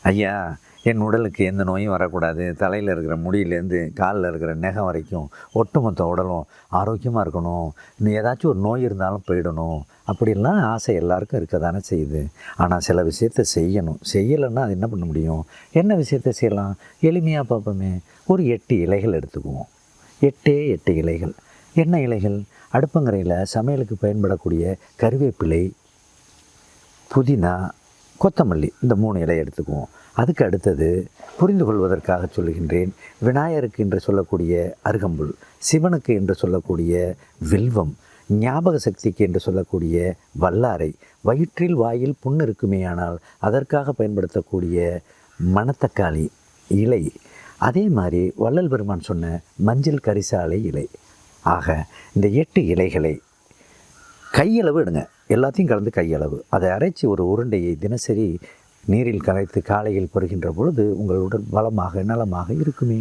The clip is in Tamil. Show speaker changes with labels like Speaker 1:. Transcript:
Speaker 1: ஐயா, என் உடலுக்கு எந்த நோயும் வரக்கூடாது, தலையில் இருக்கிற முடியிலேருந்து காலில் இருக்கிற நகம் வரைக்கும் ஒட்டுமொத்த உடலும் ஆரோக்கியமாக இருக்கணும், இன்னும் ஏதாச்சும் ஒரு நோய் இருந்தாலும் போயிடணும், அப்படிலாம் ஆசை எல்லாருக்கும் இருக்க தானே செய்யுது. ஆனால் சில விஷயத்த செய்யணும். செய்யலைன்னா அது என்ன பண்ண முடியும்? என்ன விஷயத்த செய்யலாம்? எளிமையாக பார்ப்போமே. ஒரு 8 இலைகள் எடுத்துக்குவோம். 8 இலைகள். என்ன இலைகள்? அடுப்பங்கரையில் சமையலுக்கு பயன்படக்கூடிய கருவேப்பிலை, புதினா, கொத்தமல்லி, இந்த 3 இலை எடுத்துக்குவோம். அதுக்கு அடுத்தது புரிந்து கொள்வதற்காக சொல்லுகின்றேன், விநாயகருக்கு என்று சொல்லக்கூடிய அருகம்புல், சிவனுக்கு என்று சொல்லக்கூடிய வில்வம், ஞாபக சக்திக்கு என்று சொல்லக்கூடிய வல்லாரை, வயிற்றில் வாயில் புண் இருக்குமேயானால் அதற்காக பயன்படுத்தக்கூடிய மணத்தக்காளி இலை, அதே மாதிரி வள்ளல் பெருமான் சொன்ன மஞ்சள் கரிசாலை இலை. ஆக இந்த 8 இலைகளை கையளவு எடுங்க, எல்லாத்தையும் கலந்து கையளவு. அதை அரைச்சி ஒரு உருண்டையை தினசரி நீரில் கரைத்து காலையில் பருகின்ற பொழுது உங்கள் உடல் பலமாக நலமாக இருக்குமே.